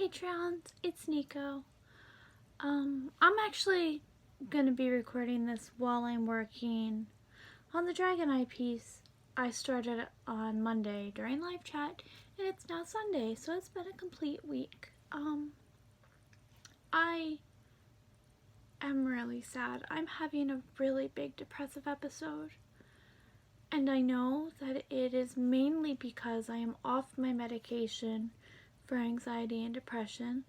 Patreons, it's Nico. I'm actually gonna be recording this while I'm working on the Dragon Eye piece. I started on Monday during live chat, and it's now Sunday, so it's been a complete week. I am really sad. I'm having a really big depressive episode, and I know that it is mainly because I am off my medication for anxiety and depression.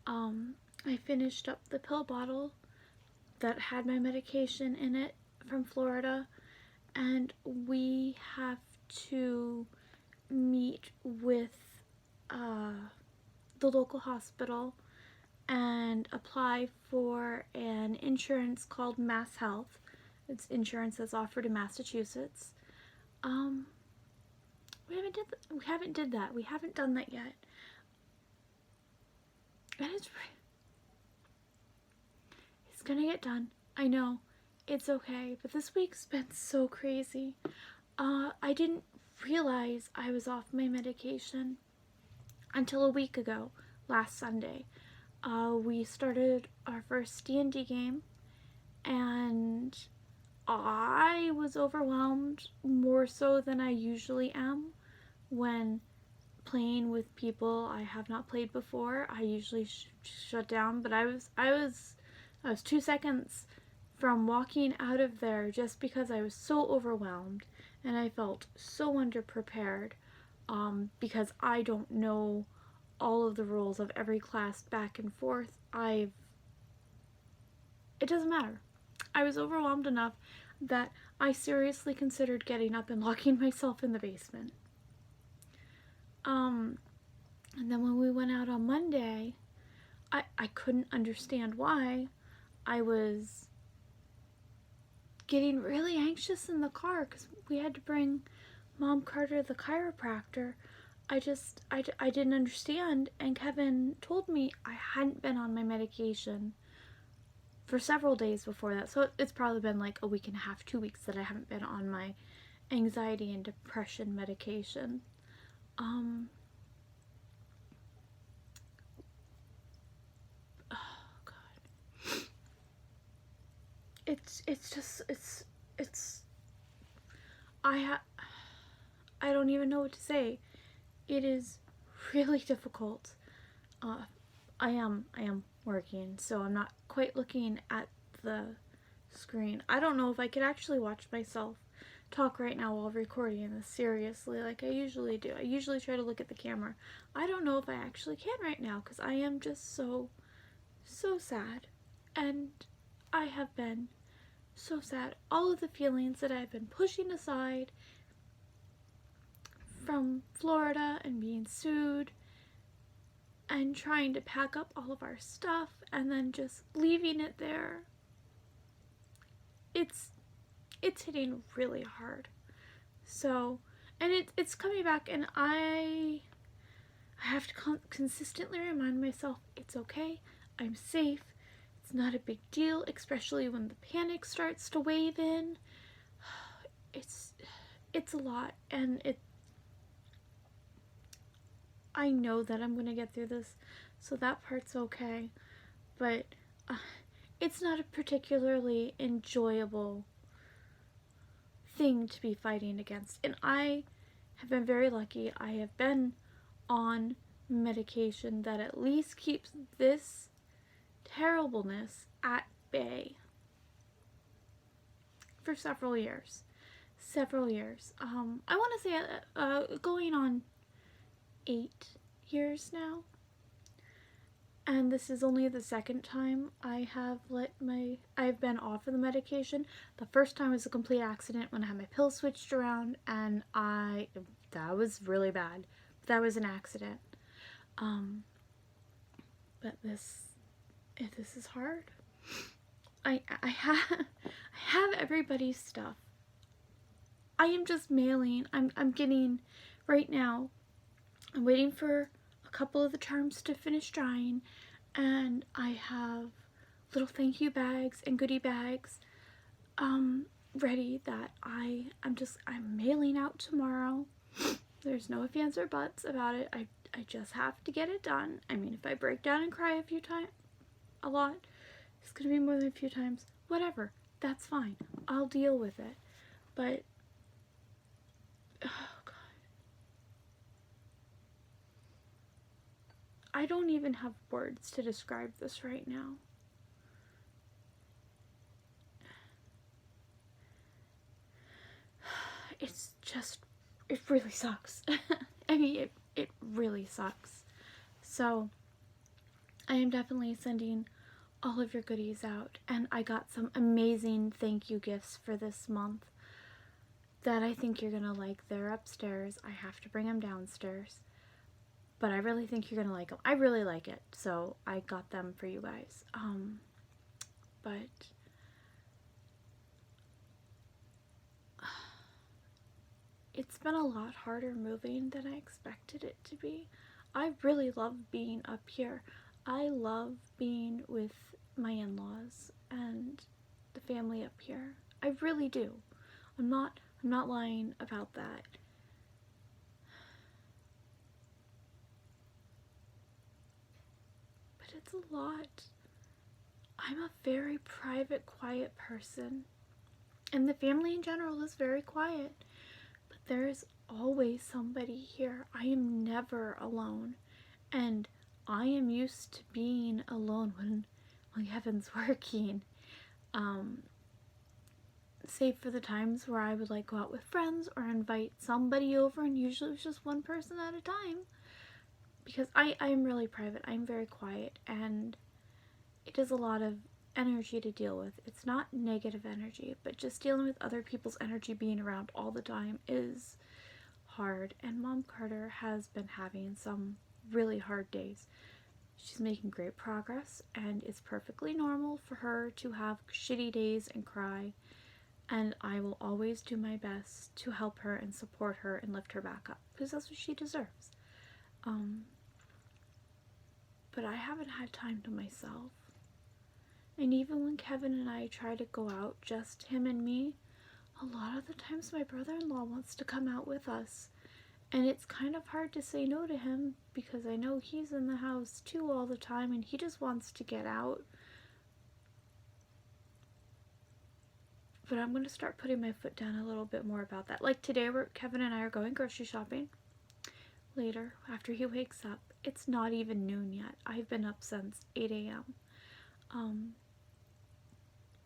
I finished up the pill bottle that had my medication in it from Florida, and we have to meet with the local hospital and apply for an insurance called Mass Health. It's insurance that's offered in Massachusetts. We haven't done that yet. And it's gonna get done. I know. It's okay. But this week's been so crazy. I didn't realize I was off my medication until a week ago, last Sunday. We started our first D&D game, and I was overwhelmed more so than I usually am when playing with people I have not played before. I usually shut down, but I was 2 seconds from walking out of there just because I was so overwhelmed and I felt so underprepared because I don't know all of the rules of every class back and forth. It doesn't matter. I was overwhelmed enough that I seriously considered getting up and locking myself in the basement. And then when we went out on Monday, I couldn't understand why. I was getting really anxious in the car because we had to bring Mom Carter, the chiropractor. I didn't understand, and Kevin told me I hadn't been on my medication for several days before that, so it's probably been like a week and a half, 2 weeks that I haven't been on my anxiety and depression medication. Oh God. I don't even know what to say. It is really difficult. I am working, so I'm not quite looking at the screen. I don't know if I could actually watch myself talk right now while recording this seriously like I usually do. I usually try to look at the camera. I don't know if I actually can right now because I am just so sad, and I have been so sad. All of the feelings that I've been pushing aside from Florida and being sued and trying to pack up all of our stuff and then just leaving it there. It's hitting really hard. So, and it's coming back, and I have to consistently remind myself it's okay. I'm safe. It's not a big deal, especially when the panic starts to wave in. It's a lot, and I know that I'm gonna get through this, so that part's okay, but it's not a particularly enjoyable thing to be fighting against. And I have been very lucky. I have been on medication that at least keeps this terribleness at bay for several years. I want to say going on 8 years now, and this is only the second time I have I've been off of the medication. The first time was a complete accident when I had my pills switched around, and that was really bad. That was an accident. But this is hard. I have everybody's stuff. I am just mailing. I'm getting right now. I'm waiting for a couple of the charms to finish drying, and I have little thank you bags and goodie bags ready that I'm mailing out tomorrow. There's no ifs, ands, or buts about it. I just have to get it done. I mean, if I break down and cry a lot, it's gonna be more than a few times. Whatever, that's fine. I'll deal with it. But, oh God. I don't even have words to describe this right now. It's just, it really sucks. I mean, it really sucks. So, I am definitely sending all of your goodies out, and I got some amazing thank you gifts for this month that I think you're gonna like. They're upstairs. I have to bring them downstairs, but I really think you're gonna like them. I really like it, so I got them for you guys. But it's been a lot harder moving than I expected it to be. I really love being up here. I love being with my in-laws and the family up here. I really do. I'm not lying about that. But it's a lot. I'm a very private, quiet person. And the family in general is very quiet. But there's always somebody here. I am never alone. And I am used to being alone when Kevin's working. Save for the times where I would like go out with friends or invite somebody over, and usually it was just one person at a time. Because I am really private. I'm very quiet, and it is a lot of energy to deal with. It's not negative energy, but just dealing with other people's energy being around all the time is hard. And Mom Carter has been having some really hard days. She's making great progress, and it's perfectly normal for her to have shitty days and cry, and I will always do my best to help her and support her and lift her back up, because that's what she deserves. But I haven't had time to myself. And even when Kevin and I try to go out, just him and me, a lot of the times my brother-in-law wants to come out with us. And it's kind of hard to say no to him, because I know he's in the house too all the time and he just wants to get out. But I'm going to start putting my foot down a little bit more about that. Like today, Kevin and I are going grocery shopping. Later, after he wakes up, it's not even noon yet. I've been up since 8 a.m.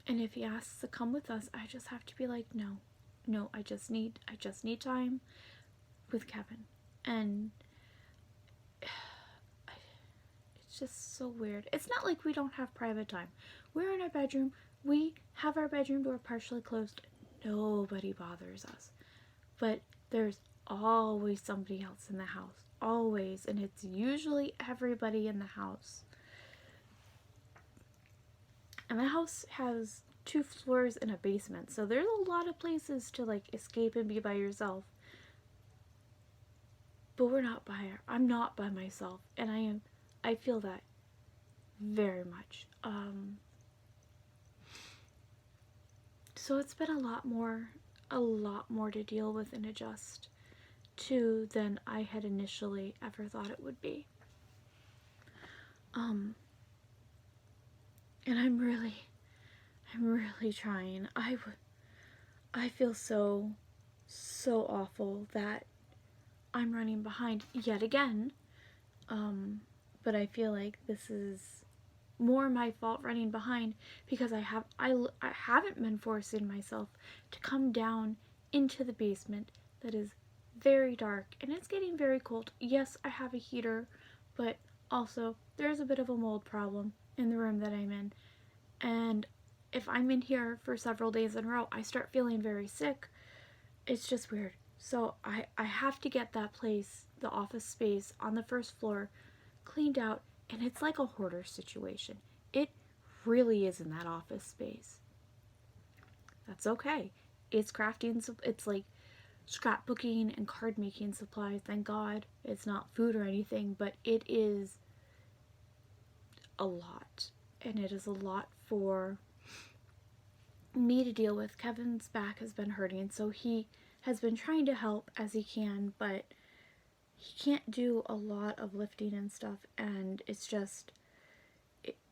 And if he asks to come with us, I just have to be like, no, I just need time with Kevin. And it's just so weird. It's not like we don't have private time. We're in our bedroom. We have our bedroom door partially closed. Nobody bothers us. But there's always somebody else in the house. Always. And it's usually everybody in the house. And the house has 2 floors and a basement. So there's a lot of places to like escape and be by yourself. But I'm not by myself. And I feel that very much. So it's been a lot more to deal with and adjust to than I had initially ever thought it would be. And I'm really trying. I feel so awful that I'm running behind yet again. But I feel like this is more my fault running behind, because I haven't been forcing myself to come down into the basement that is very dark and it's getting very cold. Yes, I have a heater, but also there's a bit of a mold problem in the room that I'm in, and if I'm in here for several days in a row, I start feeling very sick. It's just weird. So I have to get that place, the office space on the first floor, cleaned out. And it's like a hoarder situation. It really is in that office space. That's okay. It's crafting, it's like scrapbooking and card making supplies. Thank God it's not food or anything, but it is a lot. And it is a lot for me to deal with. Kevin's back has been hurting, so he has been trying to help as he can, but he can't do a lot of lifting and stuff, and it's just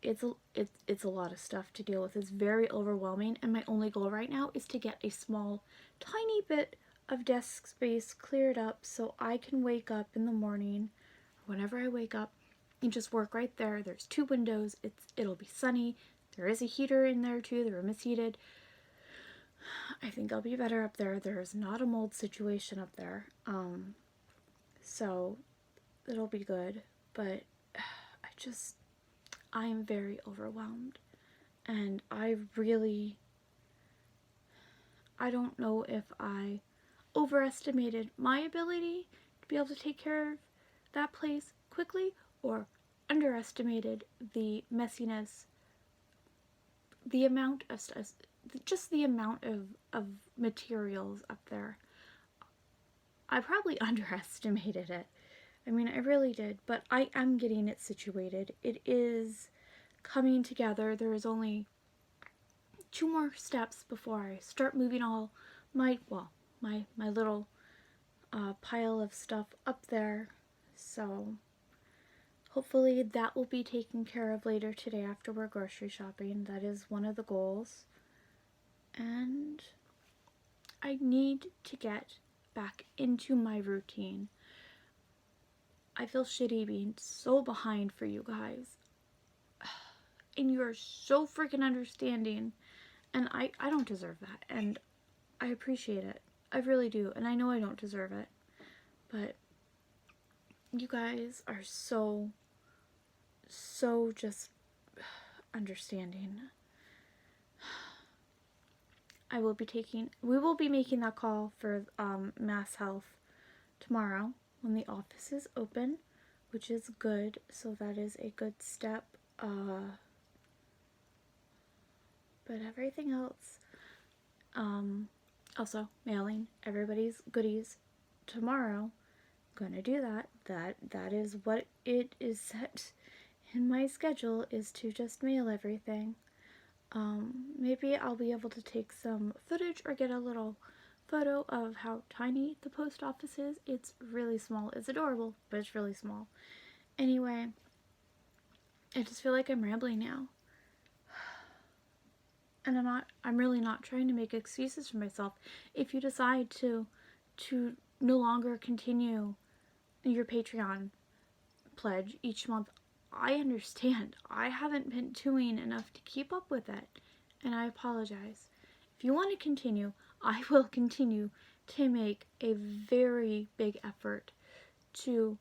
it's a lot of stuff to deal with. It's very overwhelming, and my only goal right now is to get a small, tiny bit of desk space cleared up so I can wake up in the morning, whenever I wake up, and just work right there. There's 2 windows. It'll be sunny. There is a heater in there too. The room is heated. I think I'll be better up there. There's not a mold situation up there. So it'll be good. But I am very overwhelmed. And I don't know if I overestimated my ability to be able to take care of that place quickly, or underestimated the messiness, the amount of stuff, just the amount of materials up there. I probably underestimated it. I mean, I really did, but I am getting it situated. It is coming together. There is only 2 more steps before I start moving all my little pile of stuff up there. So hopefully that will be taken care of later today after we're grocery shopping. That is one of the goals. And I need to get back into my routine. I feel shitty being so behind for you guys. And you are so freaking understanding. And I don't deserve that. And I appreciate it. I really do. And I know I don't deserve it. But you guys are so just understanding. We will be making that call for Mass Health tomorrow when the office is open, which is good. So that is a good step. But everything else, also mailing everybody's goodies tomorrow. Gonna do that. That is what it is set in my schedule, is to just mail everything. Maybe I'll be able to take some footage or get a little photo of how tiny the post office is. It's really small. It's adorable, but it's really small. Anyway, I just feel like I'm rambling now. And I'm really not trying to make excuses for myself. If you decide to no longer continue your Patreon pledge each month, I understand. I haven't been doing enough to keep up with it, and I apologize. If you want to continue, I will continue to make a very big effort to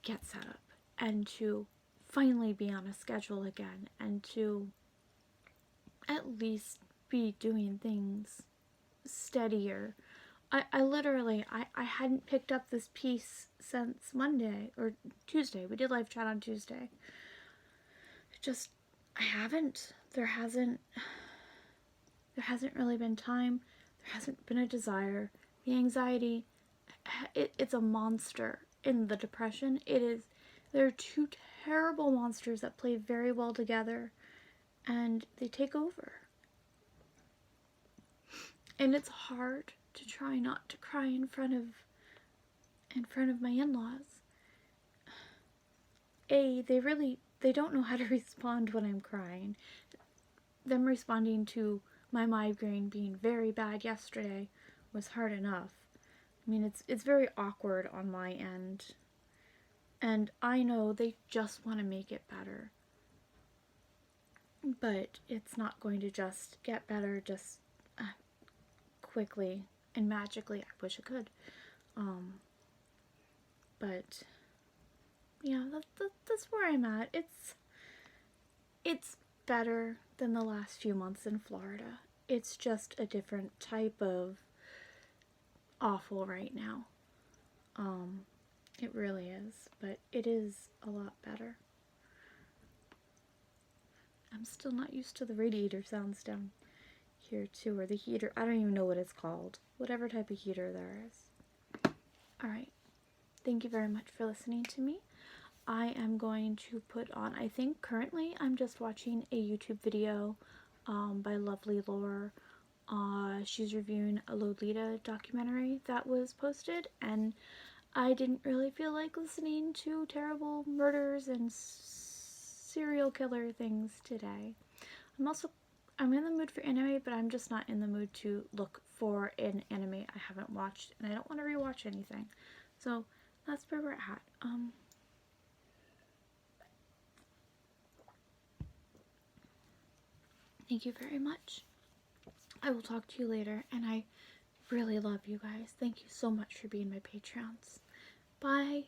get set up and to finally be on a schedule again, and to at least be doing things steadier. I literally hadn't picked up this piece since Monday or Tuesday. We did live chat on Tuesday. I haven't. There hasn't really been time. There hasn't been a desire. The anxiety, it's a monster. In the depression, there are 2 terrible monsters that play very well together, and they take over. And it's hard to try not to cry in front of my in-laws. They don't know how to respond when I'm crying. Them responding to my migraine being very bad yesterday was hard enough. I mean, it's very awkward on my end. And I know they just want to make it better. But it's not going to just get better just quickly and magically. I wish it could. But yeah, that's where I'm at. It's better than the last few months in Florida. It's just a different type of awful right now. It really is, but it is a lot better. I'm still not used to the radiator sounds down here too, or the heater. I don't even know what it's called. Whatever type of heater there is. Alright. Thank you very much for listening to me. I am going to put on, I think currently I'm just watching a YouTube video by Lovely Lore. She's reviewing a Lolita documentary that was posted, and I didn't really feel like listening to terrible murders and serial killer things today. I'm in the mood for anime, but I'm just not in the mood to look for an anime I haven't watched, and I don't want to rewatch anything. So that's where we're at. Thank you very much. I will talk to you later, and I really love you guys. Thank you so much for being my Patreons. Bye.